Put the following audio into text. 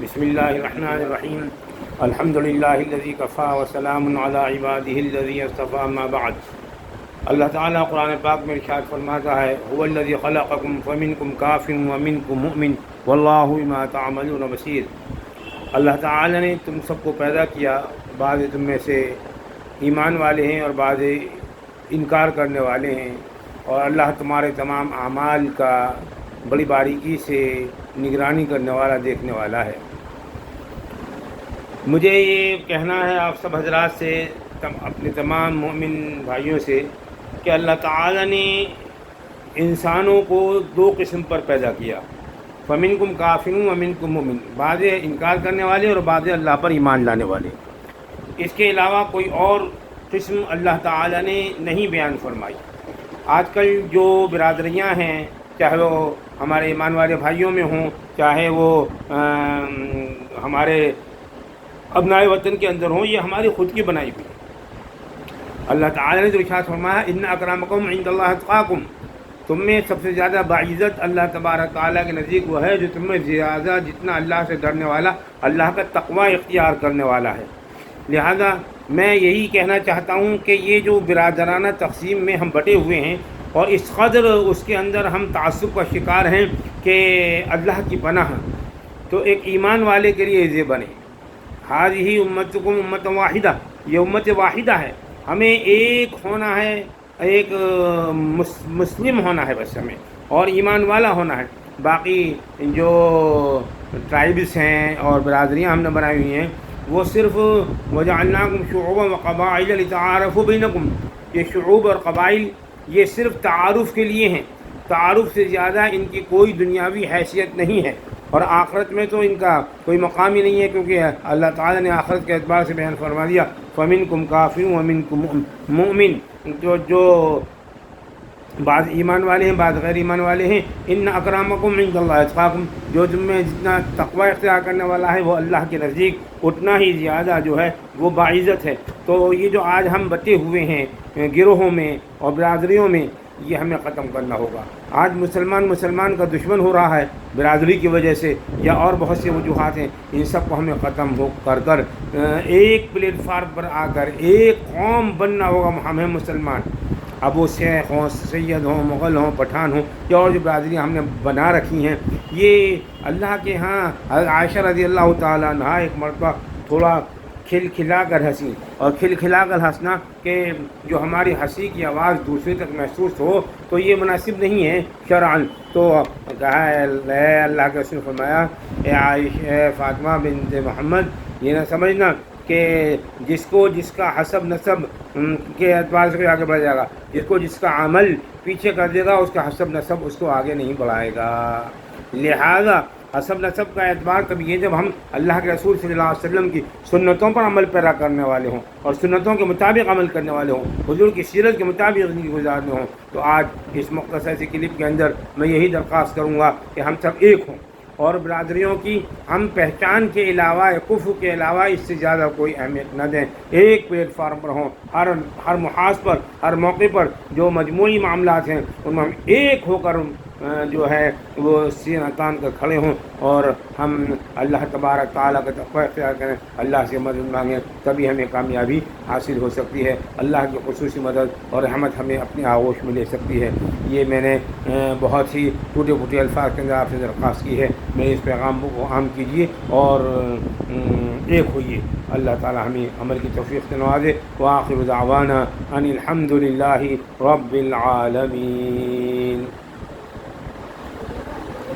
بسم اللہ الرحمن الرحیم الحمد للہ الذی کفا وسلام علی عبادہ الذین اصطفی اما بعد۔ اللہ تعالیٰ قرآن پاک میں ارشاد فرماتا ہے هو الذی خلقکم فمنکم کافر ومنکم مؤمن واللہ بما تعملون بصیر۔ اللہ تعالیٰ نے تم سب کو پیدا کیا، بعض تم میں سے ایمان والے ہیں اور بعض انکار کرنے والے ہیں، اور اللہ تمہارے تمام اعمال کا بڑی باریکی سے نگرانی کرنے والا، دیکھنے والا ہے۔ مجھے یہ کہنا ہے آپ سب حضرات سے، اپنے تمام مومن بھائیوں سے، کہ اللہ تعالیٰ نے انسانوں کو دو قسم پر پیدا کیا، فمنکم کافر ومنکم مومن، بعض انکار کرنے والے اور بعض اللہ پر ایمان لانے والے۔ اس کے علاوہ کوئی اور قسم اللہ تعالیٰ نے نہیں بیان فرمائی۔ آج کل جو برادریاں ہیں، چاہے وہ ہمارے ایمان والے بھائیوں میں ہوں، چاہے وہ ہمارے ابنائے وطن کے اندر ہوں، یہ ہماری خود کی بنائی ہوئی ہے۔ اللہ تعالیٰ نے جو ارشاد فرمایا ان اکرمکم عند اللہ اتقاکم، تم میں سب سے زیادہ باعزت اللہ تبارک تعالیٰ کے نزدیک وہ ہے جو تم میں زیادہ جتنا اللہ سے ڈرنے والا، اللہ کا تقوی اختیار کرنے والا ہے۔ لہذا میں یہی کہنا چاہتا ہوں کہ یہ جو برادرانہ تقسیم میں ہم بٹے ہوئے ہیں، اور اس قدر اس کے اندر ہم تعصب کا شکار ہیں کہ اللہ کی پناہ، تو ایک ایمان والے کے لیے یہ بنے، ہذہ امتکم امۃ واحدہ، یہ امت واحدہ ہے، ہمیں ایک ہونا ہے، ایک مسلم ہونا ہے بس ہمیں، اور ایمان والا ہونا ہے۔ باقی جو ٹرائبس ہیں اور برادریاں ہم نے بنائی ہوئی ہیں، وہ صرف وجعلناکم شعوبا وقبائل لتعارفوا بینکم، یہ شعوب اور قبائل یہ صرف تعارف کے لیے ہیں، تعارف سے زیادہ ان کی کوئی دنیاوی حیثیت نہیں ہے، اور آخرت میں تو ان کا کوئی مقام ہی نہیں ہے، کیونکہ اللہ تعالیٰ نے آخرت کے اعتبار سے بیان فرما دیا فمنکم کافر ومنکم مؤمن، جو بعض ایمان والے ہیں بعض غیر ایمان والے ہیں۔ ان اکرمکم عند اللہ اتقاکم، جو تم میں جتنا تقوی اختیار کرنے والا ہے وہ اللہ کے نزدیک اتنا ہی زیادہ جو ہے وہ باعزت ہے۔ تو یہ جو آج ہم بٹے ہوئے ہیں گروہوں میں اور برادریوں میں، یہ ہمیں ختم کرنا ہوگا۔ آج مسلمان کا دشمن ہو رہا ہے برادری کی وجہ سے، یا اور بہت سے وجوہات ہیں، ان سب کو ہمیں ختم کر ایک پلیٹ فارم پر آ کر ایک قوم بننا ہوگا۔ ہمیں مسلمان، اب وہ شیخ ہوں، سید ہوں، مغل ہوں، پٹھان ہوں، یا اور جو برادریاں ہم نے بنا رکھی ہیں، یہ اللہ کے ہاں عائشہ رضی اللہ تعالیٰ عنہا ایک مرتبہ تھوڑا کھلکھلا کر ہنسی، اور کھلکھلا کر ہنسنا کہ جو ہماری ہنسی کی آواز دوسرے تک محسوس ہو تو یہ مناسب نہیں ہے شرعاً۔ تو کہا ہے اللہ کے رسول نے فرمایا اے عائشہ فاطمہ بنت محمد، یہ نہ سمجھنا کہ جس کا حسب نسب کے اعتبار سے آگے بڑھ جائے گا، جس کا عمل پیچھے کر دے گا، اس کا حسب نسب اس کو آگے نہیں بڑھائے گا۔ لہذا حسب نسب کا اعتبار تب یہ جب ہم اللہ کے رسول صلی اللہ علیہ وسلم کی سنتوں پر عمل پیرا کرنے والے ہوں، اور سنتوں کے مطابق عمل کرنے والے ہوں، حضور کی سیرت کے مطابق زندگی گزارنے ہوں۔ تو آج اس مختصر سی کلپ کے اندر میں یہی درخواست کروں گا کہ ہم سب ایک ہوں، اور برادریوں کی ہم پہچان کے علاوہ، کفر کے علاوہ اس سے زیادہ کوئی اہمیت نہ دیں، ایک پلیٹ فارم پر ہوں، ہر محاذ پر، ہر موقع پر جو مجموعی معاملات ہیں ان میں ہم ایک ہو کر جو ہے وہ سینہ تان کر کھڑے ہوں، اور ہم اللہ تبارک تعالیٰ کا تقوی اختیار کریں، اللہ سے مدد مانگیں، تبھی ہمیں کامیابی حاصل ہو سکتی ہے۔ اللہ کی خصوصی مدد اور رحمت ہمیں اپنی آغوش میں لے سکتی ہے۔ یہ میں نے بہت ہی ٹوٹے پھوٹے الفاظ کے اندر آپ سے درخواست کی ہے، میرے اس پیغام کو عام کیجیے اور ایک ہوئیے۔ اللہ تعالی ہمیں عمل کی توفیق سے نوازے۔ وآخر دعوانا ان الحمد للہ رب العالمین۔